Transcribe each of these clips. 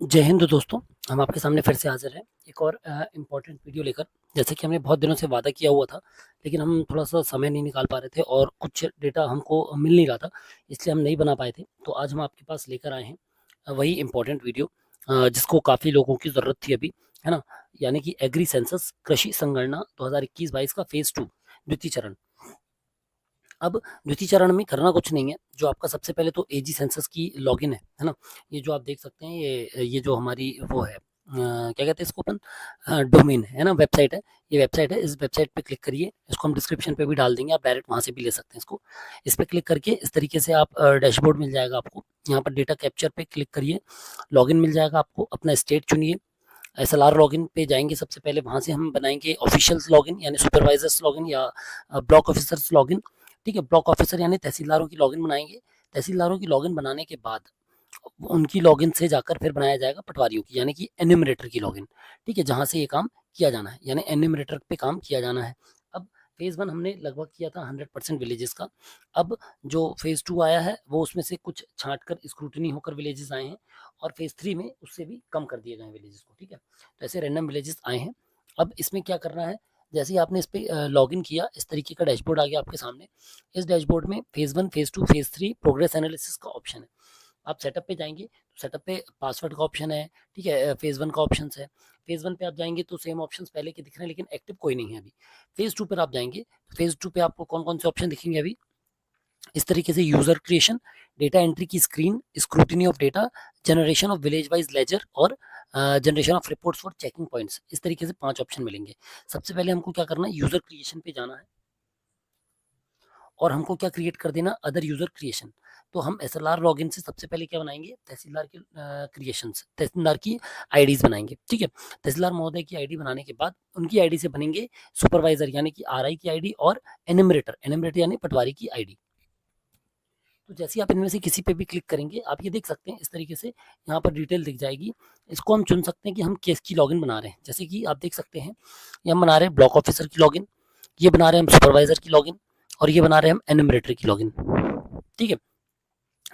जय हिंद दोस्तों। हम आपके सामने फिर से हाजिर हैं एक और इम्पोर्टेंट वीडियो लेकर। जैसे कि हमने बहुत दिनों से वादा किया हुआ था, लेकिन हम थोड़ा-सा समय नहीं निकाल पा रहे थे और कुछ डेटा हमको मिल नहीं रहा था, इसलिए हम नहीं बना पाए थे। तो आज हम आपके पास लेकर आए हैं वही इम्पोर्टेंट वीडियो, जिसको काफ़ी लोगों की ज़रूरत थी अभी, है ना? यानी कि एग्री सेंसस कृषि संगणना 2021-22 का फ़ेज़ 2 द्वितीय चरण। अब द्वितीय चरण में करना कुछ नहीं है, जो आपका सबसे पहले तो एजी सेंसस की लॉगिन है ना? ये जो आप देख सकते हैं, ये जो हमारी वो है, क्या कहते हैं इसको अपन, डोमेन है ना, वेबसाइट है। ये वेबसाइट है, इस वेबसाइट पे क्लिक करिए, इसको हम डिस्क्रिप्शन पे भी डाल देंगे, आप डायरेक्ट वहाँ से भी ले सकते हैं इसको। इस पे क्लिक करके इस तरीके से आप डैशबोर्ड मिल जाएगा आपको, यहाँ पर डेटा कैप्चर पे क्लिक करिए, लॉगिन मिल जाएगा आपको, अपना स्टेट चुनिए, एसएलआर लॉगिन पे जाएंगे सबसे पहले, वहाँ से हम बनाएंगे ऑफिशियल्स लॉगिन यानी सुपरवाइजर्स लॉगिन या ब्लॉक ऑफिसर्स लॉगिन। ठीक है, ब्लॉक ऑफिसर यानी तहसीलदारों की लॉगिन बनाएंगे। तहसीलदारों की लॉगिन बनाने के बाद उनकी लॉगिन से जाकर फिर बनाया जाएगा पटवारियों की यानी कि एन्यूमरेटर की लॉगिन। ठीक है, जहाँ से ये काम किया जाना है यानी एन्यूमरेटर पे काम किया जाना है। अब फेज़ 1 हमने लगभग किया था 100% विलेजेस का। अब जो फेज़ 2 आया है वो उसमें से कुछ छाँट कर स्क्रूटनी होकर विलेजेस आए हैं और फेज़ 3 में उससे भी कम कर दिए गए हैं विलेजेस को। ठीक है, तो ऐसे रैंडम विलेजेस आए हैं। अब इसमें क्या करना है, जैसे ही आपने इस पे लॉगिन किया, इस तरीके का डैशबोर्ड आ गया आपके सामने। इस डैशबोर्ड में phase 1, phase 2, phase 3 progress analysis का ऑप्शन है। आप सेटअप पे जाएँगे, तो सेटअप पे पासवर्ड का ऑप्शन है, ठीक है? फेज़ 1 का ऑप्शंस है। फेज़ 1 पे आप जाएँगे तो सेम ऑप्शंस पहले के दिख रहे हैं, लेकिन एक्टिव कोई नहीं है अभी। फेज़ 2 पर आप जाएँगे, तो फेज़ 2 पे आपको कौन-कौन से ऑप्शन दिखेंगे अभी, इस तरीके से यूज़र क्रिएशन, डेटा एंट्री की screen, scrutiny of data, generation of village wise ledger और generation of reports for checking points. इस तरीके से 5 ऑप्शन मिलेंगे। सबसे पहले हमको क्या करना है, यूज़र क्रिएशन पे जाना है और हमको क्या क्रिएट कर देना, अदर यूज़र क्रिएशन। तो हम एसएलआर लॉगिन से सबसे पहले क्या बनाएँगे, तहसीलदार के क्रिएशंस, तहसीलदार की आईडीज़ बनाएँगे, ठीक है? तहसीलदार महोदय की आईडी बनाने के बाद उनकी आईडी से बनेंगे सुपरवाइज़र यानी कि आरआई की आईडी और एन्यूमरेटर, एन्यूमरेटर यानी पटवारी की आईडी। तो जैसे ही आप इनमें से किसी पे भी क्लिक करेंगे, आप ये देख सकते हैं इस तरीके से यहाँ पर डिटेल दिख जाएगी। इसको हम चुन सकते हैं कि हम किसकी लॉगिन बना रहे हैं। जैसे कि आप देख सकते हैं, ये हम बना रहे हैं ब्लॉक ऑफिसर की लॉगिन, ये बना रहे हैं हम सुपरवाइज़र की लॉगिन और ये बना रहे हैं हम एन्यूमरेटर की लॉगिन। ठीक है?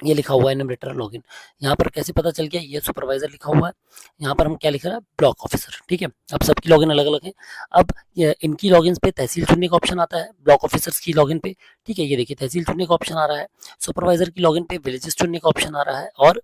ये लिखा हुआ है एन्यूमरेटर लॉगिन। यहाँ पर कैसे पता चल गया, ये सुपरवाइजर लिखा हुआ है, यहाँ पर हम क्या लिख रहा है, ब्लॉक ऑफिसर। ठीक है, अब सबकी लॉगिन अलग अलग है। अब इनकी लॉगिन पे तहसील चुनने का ऑप्शन आता है, ब्लॉक ऑफिसर्स की लॉगिन पे, ठीक है, ये देखिए तहसील चुनने का ऑप्शन आ रहा है, सुपरवाइजर की लॉगिन पे विलेजेस चुनने का ऑप्शन आ रहा है और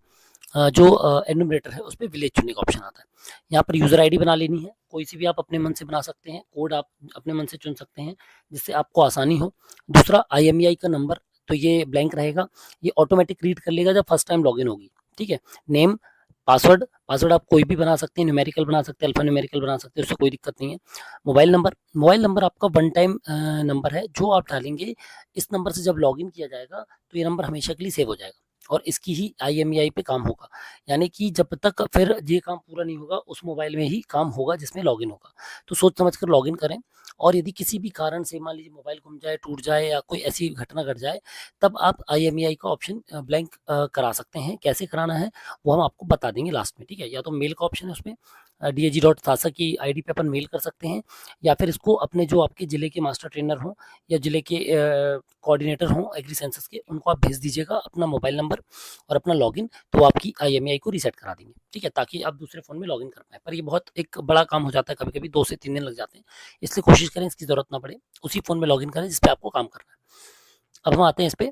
जो एन्यूमरेटर है उस पर विलेज चुनने का ऑप्शन आता है। यहाँ पर यूजर आईडी बना लेनी है, कोई सी भी आप अपने मन से बना सकते हैं, कोड आप अपने मन से चुन सकते हैं जिससे आपको आसानी हो। दूसरा आईएमईआई का नंबर, तो ये ब्लैंक रहेगा, ये ऑटोमेटिक रीड कर लेगा जब फर्स्ट टाइम लॉगिन होगी। ठीक है, नेम, पासवर्ड, पासवर्ड आप कोई भी बना सकते हैं, न्यूमेरिकल बना सकते हैं, अल्फा न्यूमेरिकल बना सकते हैं, उससे कोई दिक्कत नहीं है। मोबाइल नंबर, मोबाइल नंबर आपका वन टाइम नंबर है जो आप डालेंगे, इस नंबर से जब लॉगिन किया जाएगा तो ये नंबर हमेशा के लिए सेव हो जाएगा और इसकी ही आईएमईआई पे काम होगा। यानी कि जब तक फिर ये काम पूरा नहीं होगा उस मोबाइल में ही काम होगा जिसमें लॉगिन होगा। तो सोच समझ कर लॉगिन करें और यदि किसी भी कारण से मान लीजिए मोबाइल गुम जाए, टूट जाए या कोई ऐसी घटना घट जाए, तब आप आईएमईआई का ऑप्शन ब्लैंक करा सकते हैं। कैसे कराना है वो हम आपको बता देंगे लास्ट में, ठीक है? या तो मेल का ऑप्शन है उसमें, DAG.TASA की आईडी पे अपन मेल कर सकते हैं या फिर इसको अपने जो आपके ज़िले के मास्टर ट्रेनर हों या ज़िले के कोऑर्डिनेटर हों एग्री सेंसस के, उनको आप भेज दीजिएगा अपना मोबाइल नंबर और अपना लॉगिन, तो वो आपकी आईएमईआई को रीसेट करा देंगे, ठीक है? ताकि आप दूसरे फ़ोन में लॉगिन कर पाएँ। पर ये बहुत एक बड़ा काम हो जाता है, कभी-कभी 2 से 3 दिन लग जाते हैं, इसलिए कोशिश करें इसकी ज़रूरत ना पड़े, उसी फ़ोन में लॉगिन करें जिस पे आपको काम करना है। अब हम आते हैं इस पे,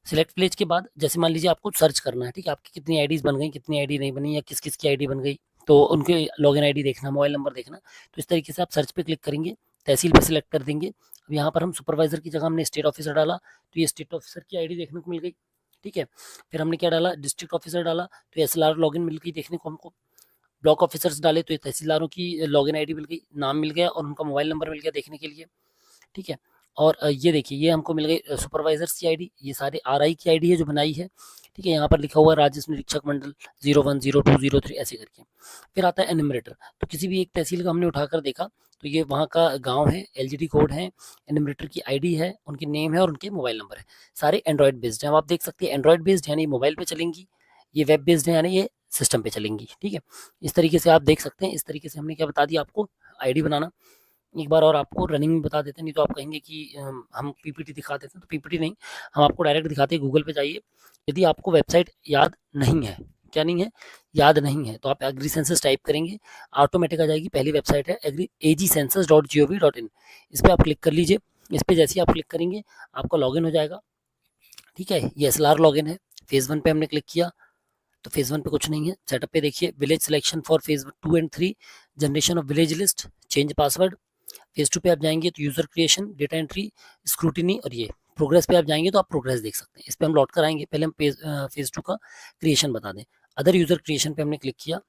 सिलेक्ट विलेज के बाद जैसे मान लीजिए आपको सर्च करना है, ठीक है? आपकी कितनी आईडीज़ बन गई, कितनी आईडी नहीं बनी या किस-किस की आईडी बन गई, तो उनके लॉगिन आईडी देखना, मोबाइल नंबर देखना। तो इस तरीके से आप सर्च पे क्लिक करेंगे, तहसील पे सिलेक्ट कर देंगे। अब यहाँ पर हम सुपरवाइज़र की जगह हमने स्टेट ऑफिसर डाला, तो ये स्टेट ऑफिसर की आईडी देखने को मिल गई, ठीक है? फिर हमने क्या डाला, डिस्ट्रिक्ट ऑफिसर डाला, तो एसएलआर लॉगिन मिल गई देखने को हमको। ब्लॉक ऑफिसर्स डाले तो ये तहसीलदारों की लॉगिन आईडी मिल गई, नाम मिल गया और उनका मोबाइल नंबर मिल गया देखने के लिए। ठीक है? और ये देखिए ये हमको मिल गई सुपरवाइजर्स की आईडी, ये सारे आरआई की आईडी है जो बनाई है। ठीक है? यहाँ पर लिखा हुआ है राजस्व निरीक्षक मंडल 01, 02, 03 ऐसे करके। फिर आता है एन्यूमरेटर, तो किसी भी एक तहसील का हमने उठाकर देखा, तो ये वहाँ का गाँव है, एलजीडी कोड है, एन्यूमरेटर की आईडी है, उनके नेम है और उनके मोबाइल नंबर है। सारे एंड्रॉइड बेस्ड हैं। अब आप देख सकते हैं एंड्रॉइड बेस्ड यानी मोबाइल पे चलेंगी, ये वेब बेस्ड है यानी ये सिस्टम पे चलेंगी। ठीक है? इस तरीके से आप देख सकते हैं, इस तरीके से हमने क्या बता दिया आपको, आईडी बनाना। एक बार और आपको रनिंग में बता देते हैं, नहीं तो आप कहेंगे कि हम पीपीटी दिखा देते हैं, तो पीपीटी नहीं, हम आपको डायरेक्ट दिखाते हैं, गूगल पे जाइए। यदि आपको वेबसाइट याद नहीं है, क्या नहीं है, याद नहीं है, तो आप एग्री सेंसस टाइप करेंगे, ऑटोमेटिक आ जाएगी। पहली वेबसाइट है एग्री agcensus.gov.in, इस पर आप क्लिक कर लीजिए। इस पर जैसे ही आप क्लिक करेंगे आपका लॉगिन हो जाएगा। ठीक है, ये SLR लॉगिन है। फेज 1 पे हमने क्लिक किया तो फेज 1 पे कुछ नहीं है। सेटअप पे देखिए, village selection for phase 2 and 3, generation of village list, change password. Phase 2 पे आप जाएंगे तो user creation, data entry, scrutiny, और ये प्रोग्रेस पे आप जाएंगे तो आप प्रोग्रेस देख सकते हैं। इस पे हम लौट कर आएंगे, पहले हम फेज 2 का क्रिएशन बता दें। अदर यूजर क्रिएशन पे हमने क्लिक किया।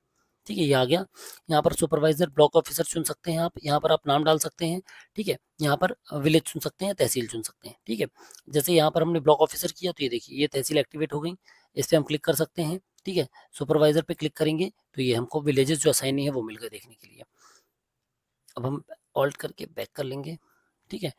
ठीक है, ये आ गया। यहाँ पर सुपरवाइजर, ब्लॉक ऑफिसर चुन सकते हैं आप, यहाँ पर आप नाम डाल सकते हैं। ठीक है, यहाँ पर विलेज चुन सकते हैं, तहसील चुन सकते हैं। ठीक है, जैसे यहाँ पर हमने ब्लॉक ऑफिसर किया तो ये देखिए ये तहसील एक्टिवेट हो गई। इस पर हम क्लिक कर सकते हैं। ठीक है, सुपरवाइजर पे क्लिक करेंगे तो ये हमको विलेजेस जो असाइन है वो मिल गए देखने के लिए। अब हम ऑल्ट करके बैक कर लेंगे। ठीक है,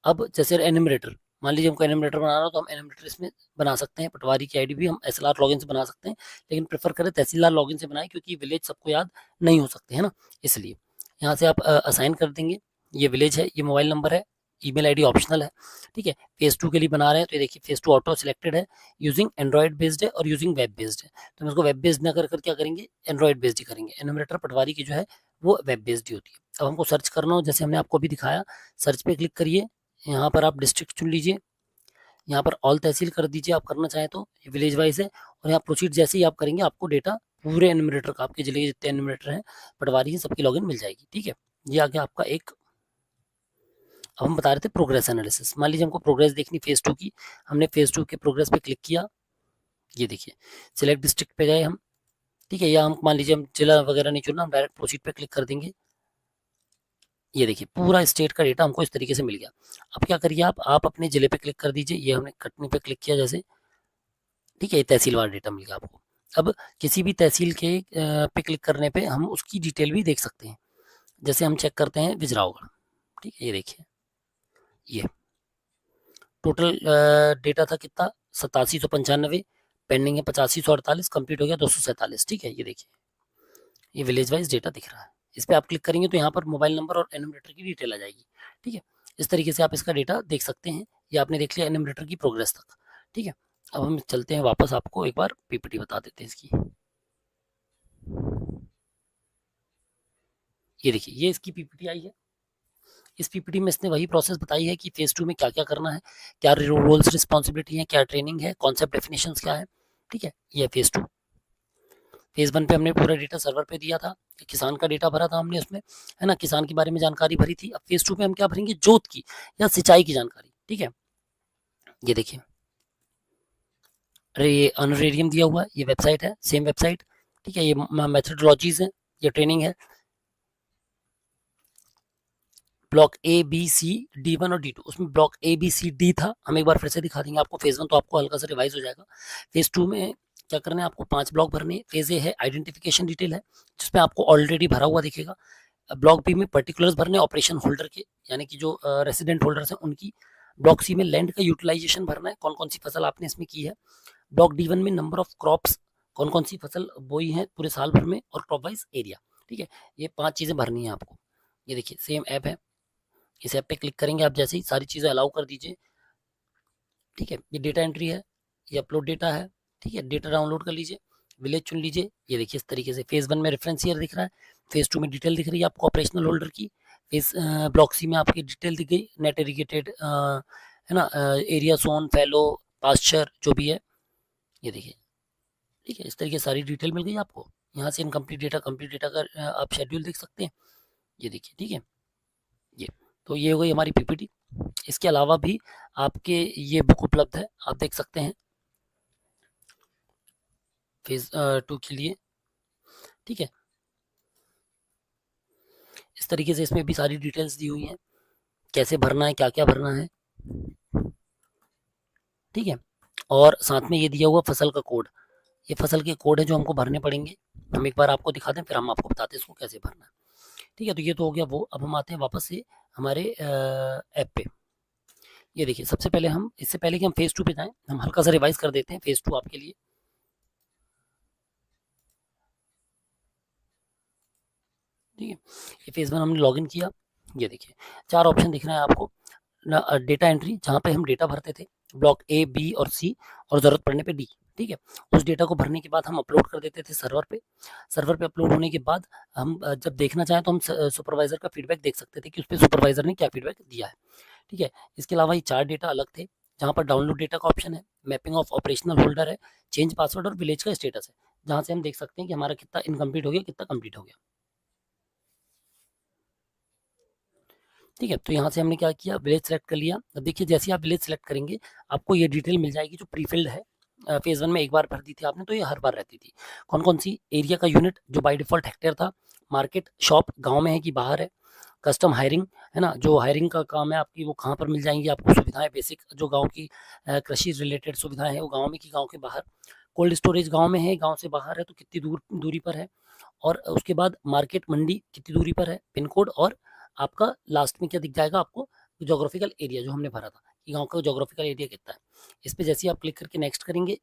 अब जैसे एनिमरेटर, मान लीजिए हमको एनिमरेटर बनाना हो तो हम एनिमरेटर इसमें बना सकते हैं। पटवारी की आईडी भी हम SLR लॉगिन से बना सकते हैं, लेकिन प्रेफर करें तहसीलदार लॉगिन से बनाएं, क्योंकि विलेज सबको याद नहीं हो सकते, है ना, इसलिए यहाँ से आप असाइन कर देंगे। ये विलेज है, ये मोबाइल नंबर है, ईमेल आईडी ऑप्शनल है। ठीक है, फेज 2 के लिए बना रहे हैं तो ये देखिए फेज 2 ऑटो सिलेक्टेड है, यूजिंग एंड्रॉइड बेस्ड है और यूजिंग वेब बेस्ड है। तो हम इसको वेब बेस्ड ना कर क्या करेंगे, एंड्रॉइड बेस्ड ही करेंगे। एनिमरेटर पटवारी की जो है वो वेब बेस्ड ही होती है। अब हमको सर्च करना हो, जैसे हमने आपको अभी दिखाया, सर्च पे क्लिक करिए, यहाँ पर आप डिस्ट्रिक्ट चुन लीजिए, यहाँ पर ऑल तहसील कर दीजिए आप करना चाहें तो, ये विलेज वाइज है। और यहाँ प्रोसीड जैसे ही आप करेंगे आपको डेटा पूरे एनिमरेटर का, आपके जिले के जितने एनिमरेटर हैं, पटवारी हैं, सबकी लॉगिन मिल जाएगी। ठीक है, ये आ गया आपका एक। अब हम बता रहे थे प्रोग्रेस एनालिसिस। मान लीजिए हमको प्रोग्रेस देखनी फेज 2 की, हमने फेज 2 के प्रोग्रेस पे क्लिक किया। ये देखिए सिलेक्ट डिस्ट्रिक्ट पे गए हम। ठीक है, या हम मान लीजिए हम जिला वगैरह नहीं चुनना, हम डायरेक्ट प्रोसीड पे क्लिक कर देंगे। ये देखिए पूरा स्टेट का डेटा हमको इस तरीके से मिल गया। अब क्या करिए आप अपने जिले पे क्लिक कर दीजिए। ये हमने कटनी पे क्लिक किया जैसे, ठीक है, ये तहसीलवार डेटा मिल गया आपको। अब किसी भी तहसील के पे क्लिक करने पे हम उसकी डिटेल भी देख सकते हैं। जैसे हम चेक करते हैं बिजरावगढ़। ठीक है, ये देखिए ये टोटल डेटा था कितना, 8795, पेंडिंग है 8548, कंप्लीट हो गया 247। ठीक है, ये देखिए ये विलेज वाइज डेटा दिख रहा है। इस पर आप क्लिक करेंगे तो यहाँ पर मोबाइल नंबर और एनिमरेटर की डिटेल आ जाएगी। ठीक है, इस तरीके से आप इसका डेटा देख सकते हैं। ये आपने देख लिया एनिमरेटर की प्रोग्रेस तक। ठीक है, अब हम चलते हैं वापस, आपको एक बार PPT बता देते हैं इसकी। ये देखिए ये इसकी PPT आई है। इस PPT में इसने वही प्रोसेस बताई है कि फेज 2 में क्या क्या करना है, क्या रोल्स रिस्पॉन्सिबिलिटी है, क्या ट्रेनिंग है, कॉन्सेप्ट डेफिनेशंस क्या है। ठीक है, ये फेज 2। फेज 1 पे हमने पूरा डेटा सर्वर पे दिया था, किसान का डेटा भरा था हमने उसमें, है ना, किसान के बारे में जानकारी भरी थी। अब फेज 2 पे हम क्या भरेंगे, जोत की या सिंचाई की जानकारी। ठीक है, ये देखिए अरे ये ऑनरेरियम दिया हुआ है, ये वेबसाइट है, सेम वेबसाइट। ठीक है, ये मेथडोलॉजीज है, ये ट्रेनिंग है। Block A B C D1 और D2, उसमें block A B C D था, हम एक बार फिर से दिखा देंगे आपको। फेज 1 तो आपको हल्का सा रिवाइज हो जाएगा। फेज 2 में क्या करना है, आपको 5 ब्लॉक भरने। फेज A है आइडेंटिफिकेशन डिटेल है, जिसमें आपको ऑलरेडी भरा हुआ दिखेगा। ब्लॉक बी में पर्टिकुलर्स भरने ऑपरेशन होल्डर के, यानी कि जो रेसिडेंट होल्डर्स हैं उनकी। ब्लॉक सी में लैंड का यूटिलाइजेशन भरना है, कौन कौन सी फसल आपने इसमें की है। ब्लॉक D1 में नंबर ऑफ क्रॉप्स, कौन कौन सी फसल बोई है पूरे साल भर में, और क्रॉप वाइज एरिया। ठीक है, ये 5 चीजें भरनी है आपको। ये देखिए सेम ऐप है, इस ऐप पे क्लिक करेंगे आप, जैसे ही सारी चीज़ें अलाउ कर दीजिए। ठीक है, ये डेटा एंट्री है, ये अपलोड डेटा है। ठीक है, डेटा डाउनलोड कर लीजिए, विलेज चुन लीजिए। ये देखिए इस तरीके से फेज 1 में रेफरेंस ईयर दिख रहा है, फेज 2 में डिटेल दिख रही है आपको ऑपरेशनल होल्डर की। फेज ब्लॉक सी में आपकी डिटेल दिख गई, नेट इरीगेटेड, है ना, एरिया सोन, फैलो, पास्चर जो भी है। ये देखिए, ठीक है, इस तरीके सारी डिटेल मिल गई आपको। यहाँ से इनकम्प्लीट डेटा, कंप्लीट डेटा का आप शेड्यूल देख सकते हैं। ये देखिए, ठीक है, ये तो ये हो गई हमारी PPT। इसके अलावा भी आपके ये बुक उपलब्ध है, आप देख सकते हैं फेज 2 के लिए। ठीक है, इस तरीके से इसमें भी सारी डिटेल्स दी हुई हैं, कैसे भरना है, क्या क्या भरना है। ठीक है, और साथ में ये दिया हुआ फसल का कोड, ये फसल के कोड है जो हमको भरने पड़ेंगे। हम एक बार आपको दिखा दें, फिर हम आपको बताते हैं इसको कैसे भरना है। ठीक है, तो ये तो हो गया वो। अब हम आते हैं वापस से हमारे ऐप पे। ये देखिए सबसे पहले हम, इससे पहले कि हम फेज 2 पे जाएं, हम हल्का सा रिवाइज कर देते हैं फेज 2 आपके लिए। ठीक है, ये फेज 1 हमने लॉगिन किया। ये देखिए 4 ऑप्शन दिख रहे हैं आपको। डेटा एंट्री, जहाँ पे हम डेटा भरते थे, ब्लॉक A B और C, और जरूरत पड़ने पे D। ठीक है। उस डेटा को भरने के बाद हम अपलोड कर देते थे सर्वर पे। सर्वर पे अपलोड होने के बाद हम जब देखना चाहें तो हम सुपरवाइजर का फीडबैक देख सकते थे कि उस पे सुपरवाइजर ने क्या फीडबैक दिया है। ठीक है। इसके अलावा ये 4 डेटा अलग थे, जहाँ पर डाउनलोड डेटा का ऑप्शन है, मैपिंग ऑफ ऑपरेशनल होल्डर है, चेंज पासवर्ड और विलेज का स्टेटस है, जहाँ से हम देख सकते हैं कि हमारा कितना इनकम्प्लीट हो गया, कितना कंप्लीट हो गया। ठीक है। तो यहाँ से हमने क्या किया, विलेज सेलेक्ट कर लिया। अब देखिए जैसे आप विलेज सेलेक्ट करेंगे आपको ये डिटेल मिल जाएगी जो प्रीफिल्ड है। फेज 1 में एक बार भर दी थी आपने, तो ये हर बार रहती थी। कौन कौन सी, एरिया का यूनिट जो बाय डिफॉल्ट हेक्टेयर था, मार्केट शॉप गांव में है कि बाहर है, कस्टम हायरिंग है ना, जो हायरिंग का काम है आपकी वो कहाँ पर मिल जाएंगी आपको सुविधाएं, बेसिक जो गांव की कृषि रिलेटेड सुविधाएं हैं वो गांव में कि गांव के बाहर, कोल्ड स्टोरेज गांव में है गांव से बाहर है तो कितनी दूरी पर है, और उसके बाद मार्केट मंडी कितनी दूरी पर है, पिन कोड, और आपका लास्ट में क्या दिख जाएगा आपको, जोग्राफिकल एरिया जो हमने भरा था कि गांव का जोग्राफिकल एरिया कितना है। इस पे जैसे ही आप क्लिक करके नेक्स्ट करेंगे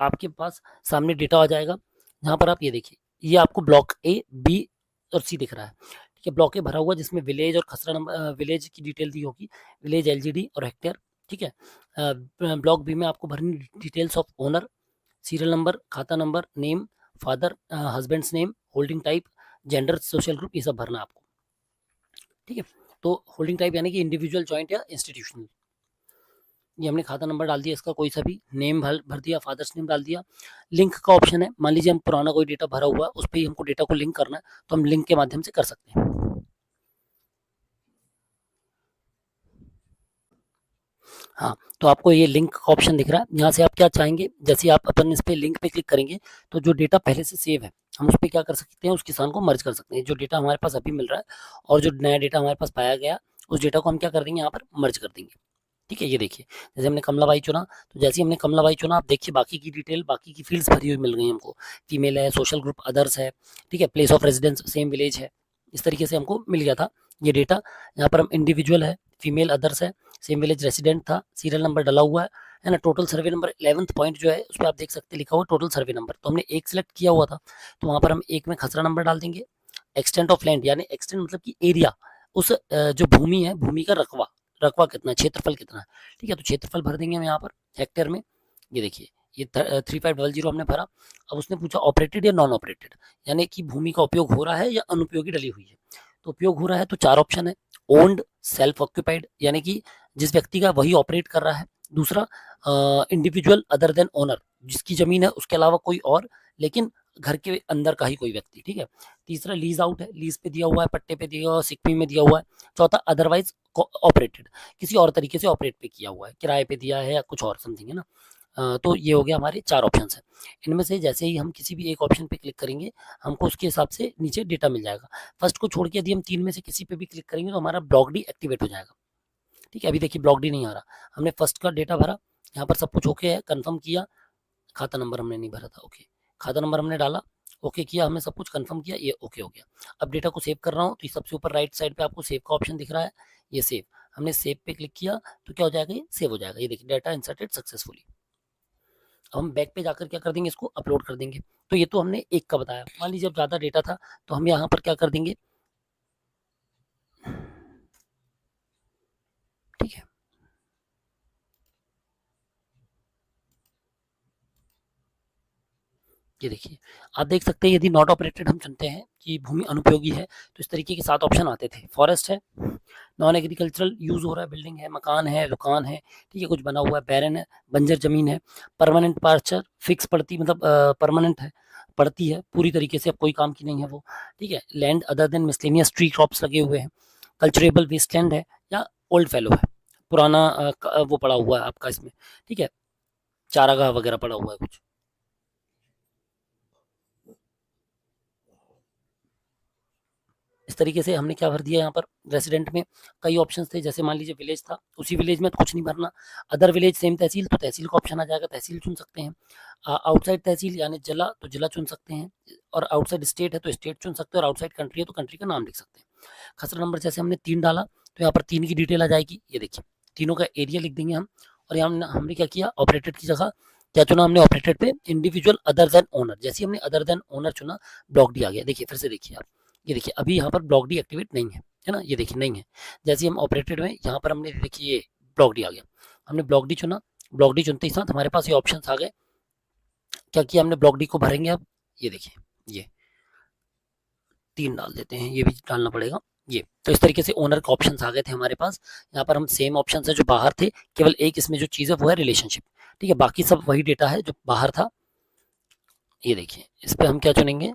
आपके पास सामने डेटा आ जाएगा, जहाँ पर आप ये देखिए ये आपको ब्लॉक ए, बी और सी दिख रहा है। ठीक है। ब्लॉक ए भरा हुआ जिसमें विलेज और खसरा नंबर, विलेज की डिटेल दी होगी, विलेज, एलजीडी और हेक्टेयर। ठीक है। ब्लॉक बी में आपको भरनी details of owner, serial number, खाता number, name, father, husband's name, holding type, gender, social group, ये सब भरना आपको। ठीक है। तो होल्डिंग टाइप यानी कि इंडिविजुअल, जॉइंट या इंस्टीट्यूशनल। ये हमने खाता नंबर डाल दिया, इसका कोई सा भी नेम भर दिया, फादर्स नेम डाल दिया। लिंक का ऑप्शन है, मान लीजिए हम पुराना कोई डेटा भरा हुआ है उस पर ही हमको डेटा को लिंक करना है तो हम लिंक के माध्यम से कर सकते हैं। हाँ, तो आपको ये लिंक का ऑप्शन दिख रहा है, यहाँ से आप क्या चाहेंगे, जैसे आप अपन इस पे लिंक पे क्लिक करेंगे तो जो डेटा पहले से सेव है हम उस पर क्या कर सकते हैं, उस किसान को मर्ज कर सकते हैं। जो डेटा हमारे पास अभी मिल रहा है और जो नया डेटा हमारे पास पाया गया उस डेटा को हम क्या कर देंगे, यहाँ पर मर्ज कर देंगे। ठीक है। ये देखिए जैसे हमने कमलाबाई चुना, तो जैसे ही हमने कमलाबाई चुना आप देखिए बाकी की डिटेल, बाकी की फील्ड्स भरी हुई मिल गई हमको, फीमेल है, सोशल ग्रुप अदर्स है, ठीक है, place of residence same village है, इस तरीके से हमको मिल गया था ये डेटा। यहाँ पर हम इंडिविजुअल है, फीमेल अदर्स है, सेम विलेज रेसिडेंट था, सीरियल नंबर डला हुआ है ना, total survey number 11th point जो है उस पर आप देख सकते लिखा हुआ टोटल सर्वे नंबर, तो हमने एक सिलेक्ट किया हुआ था तो वहाँ पर हम एक में खसरा नंबर डाल देंगे। एक्सटेंट ऑफ लैंड यानी एक्सटेंट मतलब कि एरिया, उस जो भूमि है भूमि का रकबा, रकबा कितना है, क्षेत्रफल कितना है। ठीक है। तो क्षेत्रफल भर देंगे हम यहाँ पर हेक्टेयर में। ये देखिए ये 3500 हमने भरा। अब उसने पूछा ऑपरेटेड या नॉन ऑपरेटेड, यानी कि भूमि का उपयोग हो रहा है या अनुपयोगी डली हुई है। तो उपयोग हो रहा है तो 4 ऑप्शन है, ओन्ड, सेल्फ ऑक्यूपाइड यानी कि जिस व्यक्ति का वही ऑपरेट कर रहा है, दूसरा इंडिविजुअल अदर देन ओनर, जिसकी जमीन है उसके अलावा कोई और, लेकिन घर के अंदर का ही कोई व्यक्ति। ठीक है। तीसरा लीज आउट है, लीज पे दिया हुआ है, पट्टे पे दिया हुआ है, सिक्की में दिया हुआ है। चौथा अदरवाइज ऑपरेटेड, किसी और तरीके से ऑपरेट पे किया हुआ है, किराए पे दिया है या कुछ और समथिंग है ना। तो ये हो गया हमारे 4 ऑप्शन है। इनमें से जैसे ही हम किसी भी एक ऑप्शन पे क्लिक करेंगे हमको उसके हिसाब से नीचे डेटा मिल जाएगा। फर्स्ट को छोड़ के यदि हम 3 में से किसी पे भी क्लिक करेंगे तो हमारा ब्लॉक डी एक्टिवेट हो जाएगा। ठीक है। अभी देखिए ब्लॉक डी नहीं आ रहा, हमने फर्स्ट का डेटा भरा, यहाँ पर सब कुछ ओके है, कन्फर्म किया, खाता नंबर हमने नहीं भरा था, ओके, खाता नंबर हमने डाला, ओके किया, हमने सब कुछ कंफर्म किया, ये ओके हो गया। अब डेटा को सेव कर रहा हूँ तो ये सबसे ऊपर राइट साइड पे आपको सेव का ऑप्शन दिख रहा है, ये सेव, हमने सेव पे क्लिक किया तो क्या हो जाएगा, ये सेव हो जाएगा। ये देखिए डाटा इंसर्टेड सक्सेसफुली। अब हम बैक पे जाकर क्या कर देंगे, इसको अपलोड कर देंगे। तो ये तो हमने एक का बताया, मान लीजिए अब ज़्यादा डेटा था तो हम यहाँ पर क्या कर देंगे, ठीक है, ये देखिए आप देख सकते हैं यदि नॉट ऑपरेटेड हम चुनते हैं कि भूमि अनुपयोगी है तो इस तरीके के 7 ऑप्शन आते थे, फॉरेस्ट है, नॉन एग्रीकल्चरल यूज हो रहा है, बिल्डिंग है, मकान है, दुकान है, ठीक है, कुछ बना हुआ है, बैरन है, बंजर जमीन है, परमानेंट पार्चर, फिक्स पड़ती मतलब परमानेंट है, पड़ती है पूरी तरीके से, अब कोई काम की नहीं है वो, ठीक है, land other than miscellaneous tree crops लगे हुए हैं, कल्चरेबल वेस्टलैंड है या ओल्ड फेलो है, पुराना वो पड़ा हुआ है आपका इसमें, ठीक है, चारागाह वगैरह पड़ा हुआ है कुछ। इस तरीके से हमने क्या भर दिया यहाँ पर, रेसिडेंट में कई ऑप्शंस थे, जैसे मान लीजिए विलेज था, उसी विलेज में तो कुछ नहीं भरना, अदर विलेज सेम तहसील तो तहसील का ऑप्शन आ जाएगा, तहसील चुन सकते हैं, आउटसाइड तहसील यानी जिला तो जिला चुन सकते हैं, और आउटसाइड स्टेट है तो स्टेट चुन सकते हैं, और आउटसाइड कंट्री है तो कंट्री का नाम लिख सकते हैं। खसरा नंबर जैसे हमने 3 डाला तो यहाँ पर 3 की डिटेल आ जाएगी, ये देखिए तीनों का एरिया लिख देंगे हम, और यहाँ हमने क्या किया, ऑपरेटेड की जगह क्या चुना हमने, ऑपरेटेड पे इंडिविजुअल अदर देन ओनर, जैसे हमने अदर देन ओनर चुना ब्लॉक डी आ गया। देखिए फिर से देखिए आप, ये देखिए अभी यहाँ पर ब्लॉक डी एक्टिवेट नहीं है ना, ये देखिए नहीं है, जैसे हम ऑपरेटेड में यहाँ पर हमने देखिए ये ब्लॉक डी आ गया, हमने ब्लॉक डी चुना, ब्लॉक डी चुनते ही साथ हमारे पास ये ऑप्शन आ गए, क्या किया हमने, ब्लॉक डी को भरेंगे अब। ये देखिए, ये 3 डाल देते हैं, ये भी डालना पड़ेगा ये। तो इस तरीके से ओनर के ऑप्शंस आ गए थे हमारे पास। यहाँ पर हम सेम ऑप्शन है जो बाहर थे, केवल एक इसमें जो चीज़ है वो है रिलेशनशिप। ठीक है, बाकी सब वही डेटा है जो बाहर था। ये देखिए, इस पर हम क्या चुनेंगे,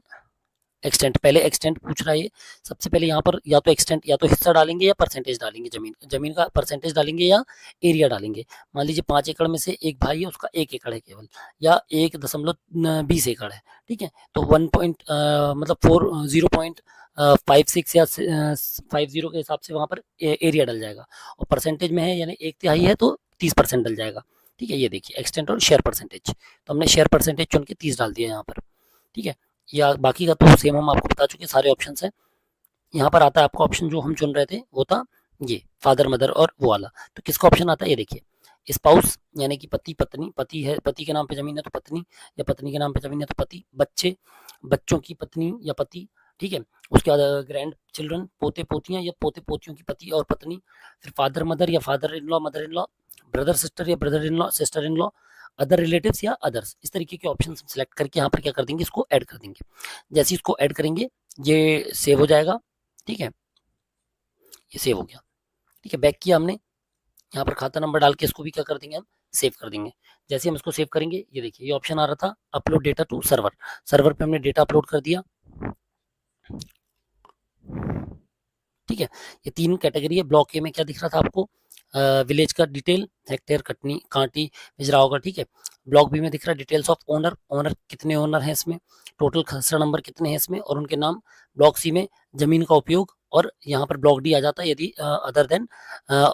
एक्सटेंट। पहले एक्सटेंट पूछ रहा है ये। सबसे पहले यहाँ पर या तो एक्सटेंट, या तो हिस्सा डालेंगे या परसेंटेज डालेंगे, जमीन का परसेंटेज डालेंगे या एरिया डालेंगे। मान लीजिए 5 एकड़ में से एक भाई है, उसका 1 एकड़ है केवल, या 1.20 एकड़ है। ठीक है, तो 0.56 या 50 के हिसाब से वहाँ पर एरिया डल जाएगा। और परसेंटेज में है यानी 1/3 है तो 30% डल जाएगा। ठीक है, ये देखिए एक्सटेंट और शेयर परसेंटेज। तो हमने शेयर परसेंटेज चुन के 30 डाल दिया यहाँ पर। ठीक है, या बाकी का तो सेम हम आपको बता चुके सारे ऑप्शन हैं। यहाँ पर आता है आपका ऑप्शन जो हम चुन रहे थे, वो था ये फादर मदर और वो वाला। तो किसका ऑप्शन आता है, ये देखिए स्पाउस, यानी कि पति पत्नी, पति है, पति के नाम पे जमीन है तो पत्नी, या पत्नी के नाम पे जमीन है तो पति, बच्चे, बच्चों की पत्नी या पति। ठीक है, उसके बाद ग्रैंड चिल्ड्रन, पोते पोतियां या पोते पोतियों की पति और पत्नी। फिर फादर मदर या father in law mother in law, brother sister या brother in law sister in law, other relatives या अदर्स। इस तरीके के ऑप्शन सेलेक्ट करके यहाँ पर क्या कर देंगे, इसको ऐड कर देंगे। जैसे इसको ऐड करेंगे ये सेव हो जाएगा। ठीक है, ये सेव हो गया। ठीक है, बैक किया हमने, यहाँ पर खाता नंबर डाल के इसको भी क्या कर देंगे, हम सेव कर देंगे। जैसे हम इसको सेव करेंगे, ये देखिए ये ऑप्शन आ रहा था upload data to server. Server पे हमने डेटा अपलोड कर दिया। ठीक है, ये 3 कैटेगरी है। ब्लॉक ए में क्या दिख रहा था आपको, विलेज का डिटेल, हेक्टेयर, कटनी, कांटी, भिजरा होगा। ठीक है, ब्लॉक बी में दिख रहा है डिटेल्स ऑफ ओनर, ओनर कितने ओनर हैं इसमें, टोटल खसरा नंबर कितने हैं इसमें और उनके नाम। ब्लॉक सी में जमीन का उपयोग, और यहाँ पर ब्लॉक डी आ जाता है यदि अदर देन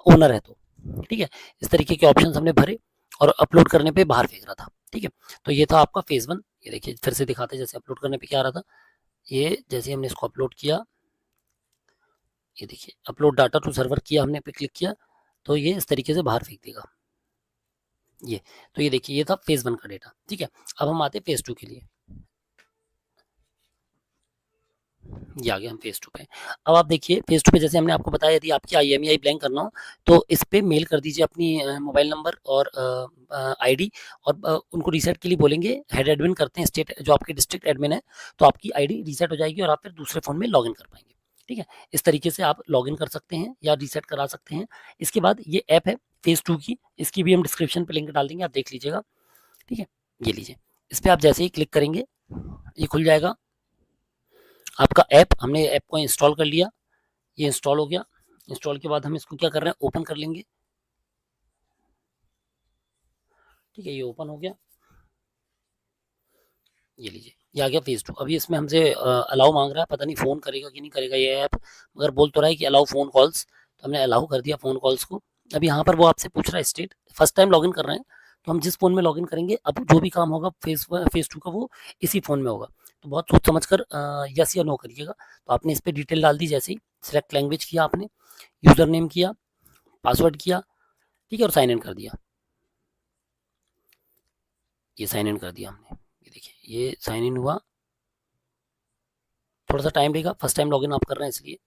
ओनर है तो। ठीक है, इस तरीके के ऑप्शन हमने भरे और अपलोड करने पे बाहर फेंक रहा था। ठीक है, तो ये था आपका फेज 1। ये देखिए फिर से दिखाते हैं, जैसे अपलोड करने पे क्या आ रहा था, ये जैसे हमने इसको अपलोड किया, ये देखिए अपलोड डाटा टू सर्वर किया हमने, पे क्लिक किया तो ये इस तरीके से बाहर फेंक देगा ये। तो ये देखिए ये था फेज 1 का डेटा। ठीक है, अब हम आते हैं फेज 2 के लिए। ये आ गया हम फेज 2 पे। अब आप देखिए फेज 2 पे जैसे हमने आपको बताया, यदि आपकी IMEI ब्लैंक करना हो तो इस पे मेल कर दीजिए अपनी मोबाइल नंबर और आईडी, और उनको रीसेट के लिए बोलेंगे। हेड एडमिन करते हैं स्टेट, जो आपके डिस्ट्रिक्ट एडमिन है, तो आपकी आईडी रीसेट हो जाएगी और आप फिर दूसरे फोन में लॉगिन कर पाएंगे। ठीक है, इस तरीके से आप लॉगिन कर सकते हैं या रीसेट करा सकते हैं। इसके बाद ये ऐप है फेज 2 की, इसकी भी हम डिस्क्रिप्शन पे लिंक डाल देंगे, आप देख लीजिएगा। ठीक है, ये लीजिए, इस पर आप जैसे ही क्लिक करेंगे ये खुल जाएगा आपका ऐप। हमने ऐप को इंस्टॉल कर लिया, ये इंस्टॉल हो गया। इंस्टॉल के बाद हम इसको क्या कर रहे हैं, ओपन कर लेंगे। ठीक है, ये ओपन हो गया। ये लीजिए, ये आ गया फेज 2। अभी इसमें हमसे अलाउ मांग रहा है, पता नहीं फोन करेगा कि नहीं करेगा ये ऐप, मगर बोल तो रहा है कि अलाउ फोन कॉल्स, तो हमने अलाउ कर दिया फोन कॉल्स को। अब यहाँ पर वो आपसे पूछ रहा है स्टेट, फर्स्ट टाइम लॉगिन कर रहे हैं तो हम जिस फोन में लॉगिन करेंगे, अब जो भी काम होगा फेज 2 का वो इसी फोन में होगा। तो बहुत सोच समझ कर यस या नो करिएगा। तो आपने इस पर डिटेल डाल दी, जैसे ही सिलेक्ट लैंग्वेज किया आपने, यूजर नेम किया, पासवर्ड किया, ठीक है, और साइन इन कर दिया। ये साइन इन कर दिया हमने, ये देखिए ये साइन इन हुआ। थोड़ा सा टाइम लेगा, फर्स्ट टाइम लॉगिन आप कर रहे हैं इसलिए।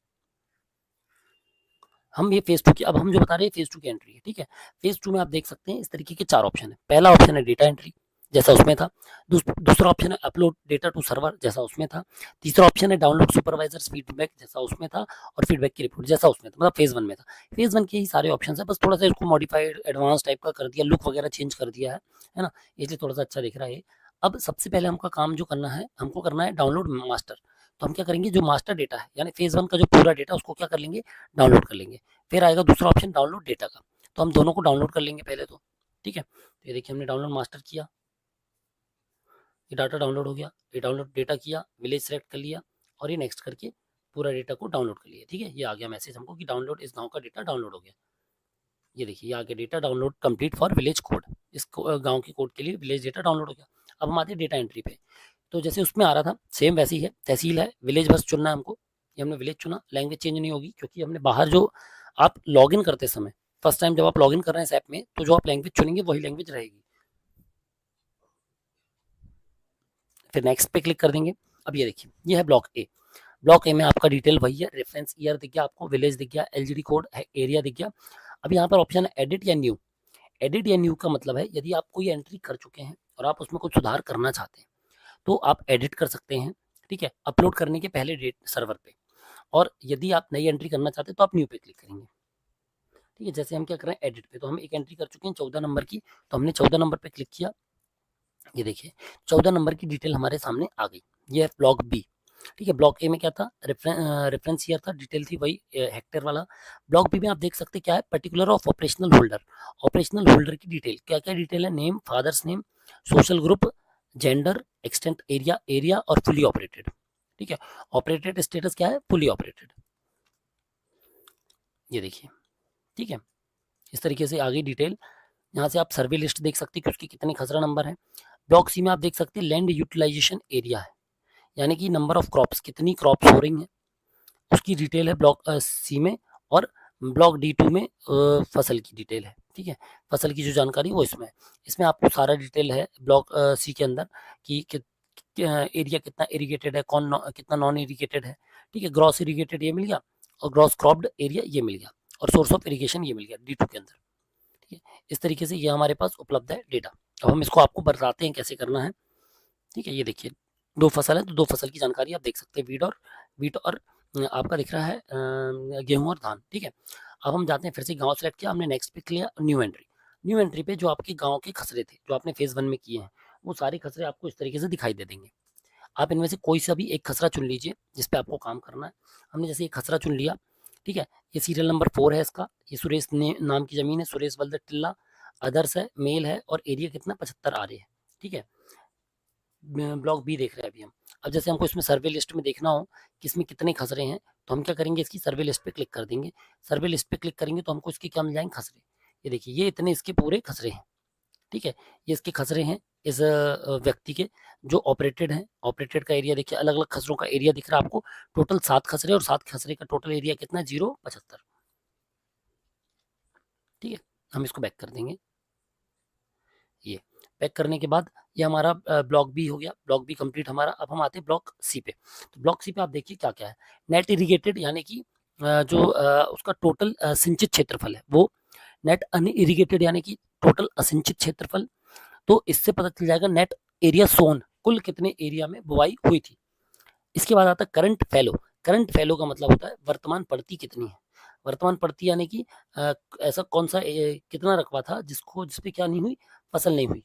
हम ये फेज 2 की, अब हम जो बता रहे हैं फेज 2 की एंट्री है। ठीक है, फेज 2 में आप देख सकते हैं इस तरीके के 4 ऑप्शन है। पहला ऑप्शन है डेटा एंट्री, जैसा उसमें था। दूसरा ऑप्शन है अपलोड डेटा टू सर्वर, जैसा उसमें था। तीसरा ऑप्शन है डाउनलोड सुपरवाइजर्स फीडबैक, जैसा उसमें था। और फीडबैक की रिपोर्ट, जैसा उसमें था, मतलब फेज 1 में था। फेज 1 के ही सारे ऑप्शन है, बस थोड़ा सा इसको मॉडिफाइड एडवांस टाइप का कर दिया, लुक वगैरह चेंज कर दिया है ना, इसलिए थोड़ा सा अच्छा दिख रहा है। अब सबसे पहले हमका काम जो करना है, हमको करना है डाउनलोड मास्टर। तो हम क्या करेंगे, जो मास्टर डेटा है यानी फेज 1 का जो पूरा डेटा, उसको क्या कर लेंगे, डाउनलोड कर लेंगे। फिर आएगा दूसरा ऑप्शन डाउनलोड डेटा का, तो हम दोनों को डाउनलोड कर लेंगे पहले तो। ठीक है, तो ये देखिए हमने डाउनलोड मास्टर किया, ये डाटा डाउनलोड हो गया। ये डाउनलोड डेटा किया, विलेज सेलेक्ट कर लिया, और ये नेक्स्ट करके पूरा डेटा को डाउनलोड कर लिया। ठीक है, ये आ गया मैसेज हमको कि डाउनलोड इस गांव का डेटा डाउनलोड हो गया। ये देखिए ये आ गया data download complete for village code, इस गांव के कोड के लिए विलेज डेटा डाउनलोड हो गया। अब हम आते हैं डेटा एंट्री पे। तो जैसे उसमें आ रहा था सेम वैसे ही है, तहसील है, विलेज बस चुनना है हमको। ये हमने विलेज चुना, लैंग्वेज चेंज नहीं होगी क्योंकि हमने बाहर जो आप लॉगिन करते समय, फर्स्ट टाइम जब आप लॉगिन कर रहे हैं इस ऐप में, तो जो आप लैंग्वेज चुनेंगे वही लैंग्वेज रहेगी। फिर नेक्स्ट पे क्लिक कर देंगे। अब ये देखिए ये है ब्लॉक ए। ब्लॉक ए में आपका डिटेल वही है, रेफरेंस ईयर दिख गया आपको, विलेज दिख गया, LGD कोड है, एरिया दिख गया। अब यहाँ पर ऑप्शन है एडिट या न्यू। एडिट या न्यू का मतलब है यदि आप कोई एंट्री कर चुके हैं और आप उसमें कुछ सुधार करना चाहते हैं तो आप एडिट कर सकते हैं, ठीक है, अपलोड करने के पहले डेट सर्वर पे। और यदि आप नई एंट्री करना चाहते हैं तो आप न्यू पे क्लिक करेंगे, ठीक है। जैसे हम क्या कर रहे हैं एडिट पे, तो हम एक एंट्री कर चुके हैं 14 नंबर की, तो हमने 14 नंबर पे क्लिक किया, ये देखिए 14 नंबर की डिटेल हमारे सामने आ गई। ये है ब्लॉक बी, ठीक है। ब्लॉक ए में क्या था, रेफरेंस ईयर था, डिटेल थी वही हेक्टेयर वाला। ब्लॉक बी में आप देख सकते क्या है, particular of operational holder, operational holder की डिटेल क्या क्या डिटेल है, name, father's name, social group, gender, extent area, area और फुली ऑपरेटेड, ठीक है। ऑपरेटेड स्टेटस क्या है, फुली ऑपरेटेड, ये देखिए, ठीक है। इस तरीके से आ गई डिटेल। यहाँ से आप सर्वे लिस्ट देख सकते हैं कि उसके कितने खसरा नंबर है। ब्लॉक सी में आप देख सकते हैं लैंड यूटिलाइजेशन एरिया है, यानी कि नंबर ऑफ क्रॉप्स, कितनी क्रॉप्स हो रही हैं उसकी डिटेल है ब्लॉक सी में। और ब्लॉक डी टू में फसल की डिटेल है, ठीक है। फसल की जो जानकारी वो इसमें है। इसमें आपको सारा डिटेल है ब्लॉक सी के अंदर कि एरिया कितना इरीगेटेड है, कितना नॉन इरीगेटेड है, ठीक है। ग्रॉस इरीगेटेड ये मिल गया और ग्रॉस क्रॉप्ड एरिया ये मिल गया और सोर्स ऑफ इरीगेशन ये मिल गया डी टू के अंदर, ठीक है। इस तरीके से ये हमारे पास उपलब्ध है डेटा। अब हम इसको आपको बताते हैं कैसे करना है, ठीक है। ये देखिए दो फसल है तो दो फसल की जानकारी आप देख सकते हैं, वीट और आपका दिख रहा है गेहूं और धान, ठीक है। अब हम जाते हैं, फिर से गांव सेलेक्ट किया हमने, नेक्स्ट पे किया न्यू एंट्री। न्यू एंट्री पे जो आपके गांव के खसरे थे जो आपने फेज 1 में किए हैं वो सारे खसरे आपको इस तरीके से दिखाई दे देंगे। आप इनमें से कोई सा भी एक खसरा चुन लीजिए जिस पे आपको काम करना है। हमने जैसे एक खसरा चुन लिया, ठीक है। ये सीरियल नंबर 4 है इसका, ये सुरेश नाम की जमीन है, सुरेश बल्द टिल्ला, अदर्स है, मेल है और एरिया कितना 75 आ रही है, ठीक है। ब्लॉक बी देख रहे हैं अभी हम। अब जैसे हमको इसमें सर्वे लिस्ट में देखना हो कि इसमें कितने खसरे हैं तो हम क्या करेंगे, इसकी सर्वे लिस्ट पे क्लिक कर देंगे। सर्वे लिस्ट पे क्लिक करेंगे तो हमको इसके क्या मिल जाएंगे, खसरे। ये देखिए ये इतने इसके पूरे खसरे हैं, ठीक है। ये इसके खसरे हैं इस व्यक्ति के जो ऑपरेटेड हैं। ऑपरेटेड का एरिया देखिए, अलग अलग खसरों का एरिया दिख रहा है आपको। टोटल 7 खसरे और 7 खसरे का टोटल एरिया कितना है, 075, ठीक है। हम इसको बैक कर देंगे। ये पैक करने के बाद ये हमारा ब्लॉक बी हो गया, ब्लॉक बी कंप्लीट हमारा। अब हम आते हैं ब्लॉक सी पे। तो ब्लॉक सी पे आप देखिए क्या क्या है, नेट इरीगेटेड यानी कि जो उसका टोटल सिंचित क्षेत्रफल है वो, नेट अनइरीगेटेड यानी कि टोटल असिंचित क्षेत्रफल। तो इससे पता चल जाएगा नेट एरिया सोन, कुल कितने एरिया में बुआई हुई थी। इसके बाद आता है करंट फैलो। करंट फैलो का मतलब होता है वर्तमान पड़ती कितनी है। वर्तमान पड़ती यानी कि ऐसा कौन सा कितना रकबा था जिसपे क्या नहीं हुई, फसल नहीं हुई,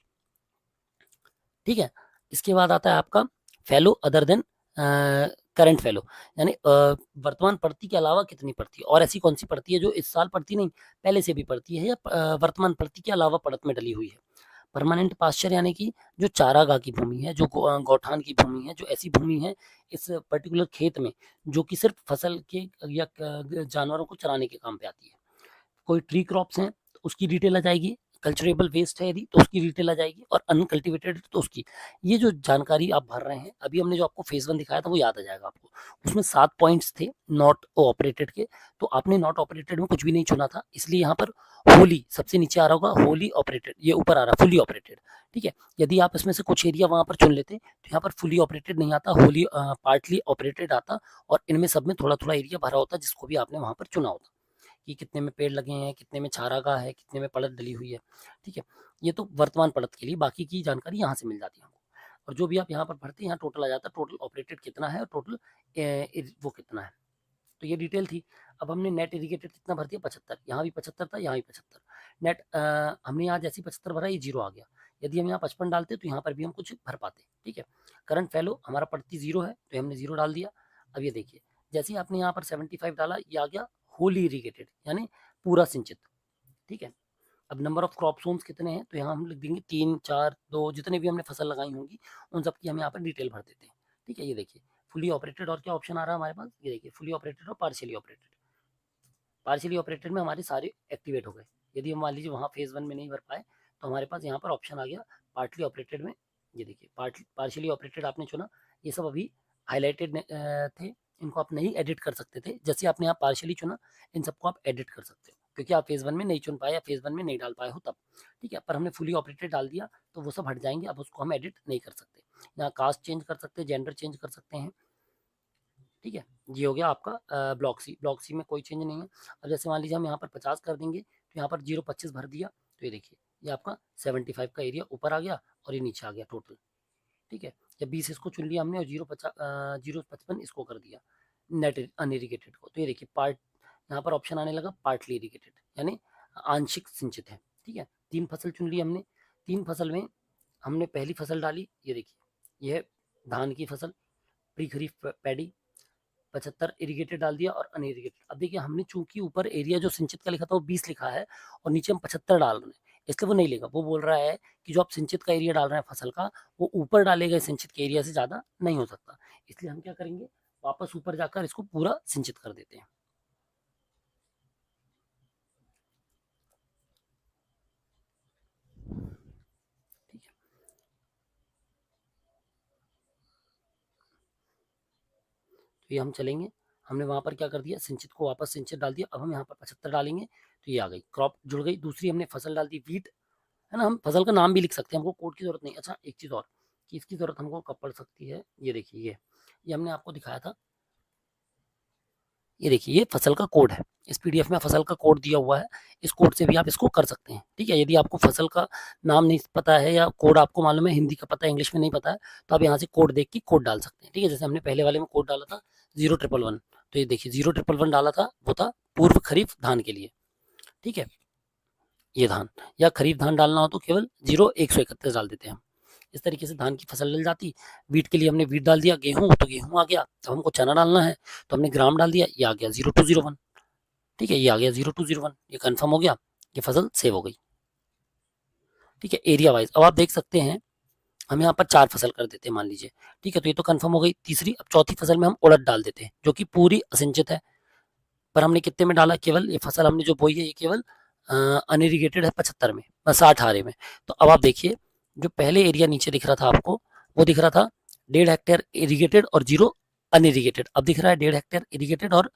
ठीक है। इसके बाद आता है आपका फैलो अदर देन करंट फैलो, यानी वर्तमान पड़ती के अलावा कितनी पड़ती है, और ऐसी कौन सी पड़ती है जो इस साल पड़ती नहीं पहले से भी पड़ती है या वर्तमान पड़ती के अलावा पड़त में डली हुई है। परमानेंट पास्चर यानी कि जो चारागाह की भूमि है, जो गौठान की भूमि है, जो ऐसी भूमि है इस पर्टिकुलर खेत में जो कि सिर्फ फसल के या जानवरों को चराने के काम पे आती है। कोई ट्री क्रॉप्स हैं तो उसकी डिटेल आ जाएगी, कल्चरेबल वेस्ट है यदि तो उसकी डिटेल आ जाएगी, और अनकल्टिवेटेड तो उसकी। ये जो जानकारी आप भर रहे हैं, अभी हमने जो आपको फेज 1 दिखाया था वो याद आ जाएगा आपको। उसमें 7 पॉइंट्स थे नॉट ऑपरेटेड के, तो आपने नॉट ऑपरेटेड में कुछ भी नहीं चुना था, इसलिए यहाँ पर होली सबसे नीचे आ रहा होगा, होली ऑपरेटेड, ये ऊपर आ रहा है फुली ऑपरेटेड, ठीक है। यदि आप इसमें से कुछ एरिया वहां पर चुन लेते तो यहाँ पर फुली ऑपरेटेड नहीं आता, होली पार्टली ऑपरेटेड आता, और इनमें सब में थोड़ा थोड़ा एरिया भरा होता जिसको भी आपने वहां पर चुना होता, कि कितने में पेड़ लगे हैं, कितने में चारागाह है, कितने में पड़त डली हुई है, ठीक है। ये तो वर्तमान पड़त के लिए, बाकी की जानकारी यहाँ से मिल जाती है हमको। और जो भी आप यहाँ पर भरते हैं यहाँ टोटल आ जाता है, टोटल ऑपरेटेड कितना है और टोटल वो कितना है। तो ये डिटेल थी। अब हमने नेट इरीगेटेड कितना भर दिया, 75, यहाँ भी 75 था, यहाँ भी 75। नेट हमने यहाँ जैसे 75 भरा ये 0 आ गया। यदि हम यहाँ 55 डालते तो यहाँ पर भी हम कुछ भर पाते, ठीक है। करंट फैलो हमारा पड़ती 0 है तो हमने 0 डाल दिया। अब ये देखिए जैसे ही आपने यहाँ पर 75 डाला ये आ गया होली इरीगेटेड यानी पूरा सिंचित, ठीक है। अब नंबर ऑफ क्रॉप जोन्स कितने हैं तो यहाँ हम लिख देंगे 3, 4, 2, जितने भी हमने फसल लगाई होंगी उन सब की हम यहाँ पर डिटेल भर देते हैं, ठीक है। ये देखिए फुली ऑपरेटेड और क्या ऑप्शन आ रहा है हमारे पास, ये देखिए फुली ऑपरेटेड और पार्शियली ऑपरेटेड। पार्शियली ऑपरेटेड में हमारे सारे एक्टिवेट हो गए। यदि हम मान लीजिए वहाँ फेज 1 में नहीं भर पाए तो हमारे पास यहाँ पर ऑप्शन आ गया पार्टली ऑपरेटेड में। ये देखिए पार्शियली ऑपरेटेड आपने चुना, ये सब अभी हाईलाइटेड थे, इनको आप नहीं एडिट कर सकते थे। जैसे आपने यहाँ पार्शियली चुना इन सबको आप एडिट कर सकते हो क्योंकि आप फेज 1 में नहीं चुन पाए या फेज 1 में नहीं डाल पाए हो तब, ठीक है। पर हमने फुली ऑपरेटेड डाल दिया तो वो सब हट जाएंगे, अब उसको हम एडिट नहीं कर सकते। यहाँ कास्ट चेंज कर सकते हैं, जेंडर चेंज कर सकते हैं, ठीक है। ये हो गया आपका ब्लॉक सी। ब्लॉक सी में कोई चेंज नहीं है। अब जैसे मान लीजिए हम यहाँ पर 50 कर देंगे तो यहाँ पर 0.25 भर दिया तो ये देखिए ये आपका 75 का एरिया ऊपर आ गया और ये नीचे आ गया टोटल, ठीक है। या 20 इसको चुन लिया हमने और 0.55 इसको कर दिया नेट अनइरिगेटेड को। तो ये देखिए पार्ट, यहाँ पर ऑप्शन आने लगा पार्टली इरिगेटेड, यानी आंशिक सिंचित है, ठीक है। 3 फसल चुन ली हमने, 3 फसल में हमने पहली फसल डाली, ये देखिए यह धान की फसल प्री खरीफ पैडी, 75 इरिगेटेड डाल दिया और अनइरिगेटेड। अब देखिए हमने चूंकि ऊपर एरिया जो सिंचित का लिखा था वो 20 लिखा है और नीचे हम 75 डाल रहे हैं, इसलिए वो नहीं लेगा। वो बोल रहा है कि जो आप सिंचित का एरिया डाल रहे हैं फसल का, वो ऊपर डालेगा सिंचित के एरिया से ज़्यादा नहीं हो सकता। इसलिए हम क्या करेंगे, वापस ऊपर जाकर इसको पूरा सिंचित कर देते हैं। ठीक है, तो ये हम चलेंगे, हमने वहां पर क्या कर दिया, सिंचित को वापस सिंचित डाल दिया। अब हम यहाँ पर 75 डालेंगे तो ये आ गई, क्रॉप जुड़ गई। दूसरी हमने फसल डाल दी वीट, है ना। हम फसल का नाम भी लिख सकते हैं, हमको कोड की जरूरत नहीं। अच्छा एक चीज़ और कि इसकी जरूरत हमको कब पड़ सकती है, ये देखिए ये हमने आपको दिखाया था, ये देखिए ये फसल का कोड है। इस पीडीएफ में फसल का कोड दिया हुआ है, इस कोड से भी आप इसको कर सकते हैं, ठीक है। यदि आपको फसल का नाम नहीं पता है या कोड आपको मालूम है, हिंदी का पता है इंग्लिश में नहीं पता है, तो आप यहाँ से कोड देख के कोड डाल सकते हैं, ठीक है। जैसे हमने पहले वाले में कोड डाला था 0111, तो ये देखिए 0111 डाला था, वो था पूर्व खरीफ धान के लिए, ठीक है, ये धान। या खरीफ धान डालना हो तो केवल 0131 डाल देते हैं हम। इस तरीके से धान की फसल डल जाती। वीट के लिए हमने वीट डाल दिया, गेहूं तो गेहूं आ गया। अब हमको चना डालना है तो हमने ग्राम डाल दिया, ये आ गया 0201, ठीक है, ये आ गया 0201, ये कन्फर्म हो गया, ये फसल सेव हो गई, ठीक है। एरिया वाइज अब आप देख सकते हैं, हम यहाँ पर 4 फसल कर देते हैं मान लीजिए, ठीक है, तो ये तो कन्फर्म हो गई तीसरी। अब चौथी फसल में हम उड़द डाल देते हैं जो कि पूरी असिंचित है, पर हमने कितने में डाला, केवल ये फसल हमने जो बोई है ये केवल अनइरिगेटेड है 75 में, 60 हारे में। तो अब आप देखिए जो पहले एरिया नीचे दिख रहा था आपको, वो दिख रहा था 1.5 हेक्टेयर इरिगेटेड और 0 अनइरिगेटेड। अब दिख रहा है 1.5 हेक्टेयर इरिगेटेड और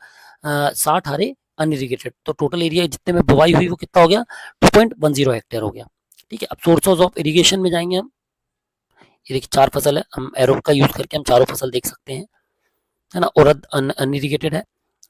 60 हारे अनइरिगेटेड। तो टोटल एरिया जितने में बुवाई हुई वो कितना हो गया, 2.10 हेक्टेयर हो गया, ठीक है। अब सोर्सेज ऑफ इरिगेशन में जाएंगे हम, ये देखिए 4 फसल है, हम एरो का यूज करके हम चारों फसल देख सकते हैं, है ना। उड़द अनइरिगेटेड है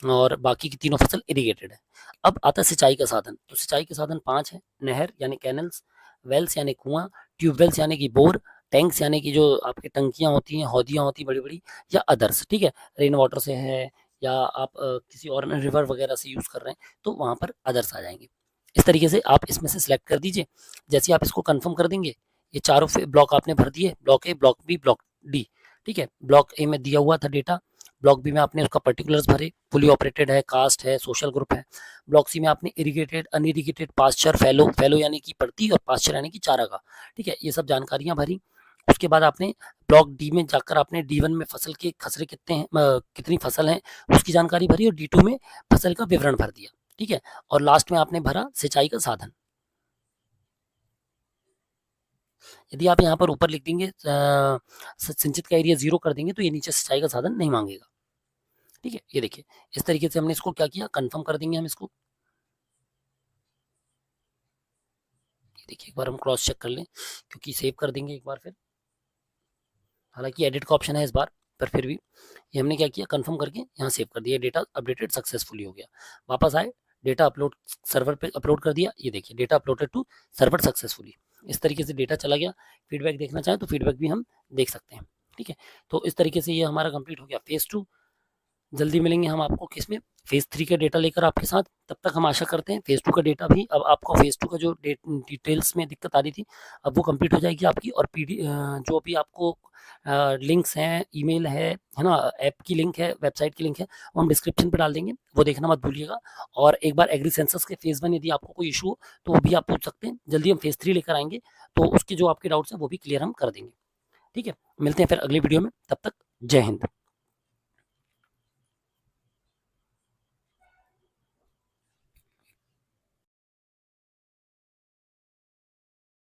और बाकी की तीनों फसल इरिगेटेड है। अब आता है सिंचाई का साधन, तो सिंचाई के साधन 5 है, नहर यानी कैनल्स, वेल्स यानी कुआं, ट्यूबवेल्स यानी कि बोर, टैंक्स यानी कि जो आपकी टंकियां होती हैं, हौदियां होती हैं बड़ी बड़ी, या अदर्स, ठीक है, रेन वाटर से है या आप किसी और रिवर वगैरह से यूज कर रहे हैं तो वहां पर अदर्स आ जाएंगे। इस तरीके से आप इसमें से सिलेक्ट कर दीजिए। जैसे आप इसको कंफर्म कर देंगे, ये चारों ब्लॉक आपने भर दिए, block A, block B, block D, ठीक है। ब्लॉक ए में दिया हुआ था डेटा, ब्लॉक बी में आपने उसका पर्टिकुलर्स भरे, फुली ऑपरेटेड है, कास्ट है, सोशल ग्रुप है। ब्लॉक सी में आपने इरिगेटेड, अनइरिगेटेड, पास्चर, फैलो, फैलो यानी कि पड़ती और पास्चर यानी कि चारागाह, ठीक है, ये सब जानकारियां भरी। उसके बाद आपने ब्लॉक डी में जाकर आपने D1 में फसल के खसरे कितने हैं, कितनी फसल है उसकी जानकारी भरी, और D2 में फसल का विवरण भर दिया, ठीक है। और लास्ट में आपने भरा सिंचाई का साधन। यदि आप यहाँ पर ऊपर लिख देंगे सिंचित का एरिया 0 कर देंगे तो ये नीचे सिंचाई का साधन नहीं मांगेगा, ठीक है। ये देखिए इस तरीके से हमने इसको क्या किया, कंफर्म कर देंगे हम इसको। ये देखिए एक बार हम क्रॉस चेक कर लें, क्योंकि सेव कर देंगे एक बार फिर, हालांकि एडिट का ऑप्शन है इस बार, पर फिर भी ये हमने क्या किया, कंफर्म करके यहाँ सेव कर दिया, डेटा अपडेटेड सक्सेसफुली हो गया। वापस आए, डेटा अपलोड सर्वर पे अपलोड कर दिया, ये देखिए data uploaded to server successfully. इस तरीके से डेटा चला गया। फीडबैक देखना चाहें तो फीडबैक भी हम देख सकते हैं, ठीक है। तो इस तरीके से ये हमारा कंप्लीट हो गया फेज 2। जल्दी मिलेंगे हम आपको किसमें, फेज 3 का डेटा लेकर आपके साथ। तब तक हम आशा करते हैं फेज 2 का डेटा भी, अब आपको फेज 2 का जो डिटेल्स में दिक्कत आ रही थी अब वो कंप्लीट हो जाएगी आपकी। और जो भी आपको लिंक्स हैं, ईमेल है ना, ऐप की लिंक है, वेबसाइट की लिंक है, वो हम डिस्क्रिप्शन पे डाल देंगे, वो देखना मत भूलिएगा। और एक बार एग्री सेंसस के फेज 1 यदि आपको कोई इशू हो तो वो भी आप पूछ सकते हैं। जल्दी हम फेज 3 लेकर आएंगे तो उसके जो आपके डाउट्स हैं वो भी क्लियर हम कर देंगे, ठीक है। मिलते हैं फिर अगली वीडियो में, तब तक जय हिंद।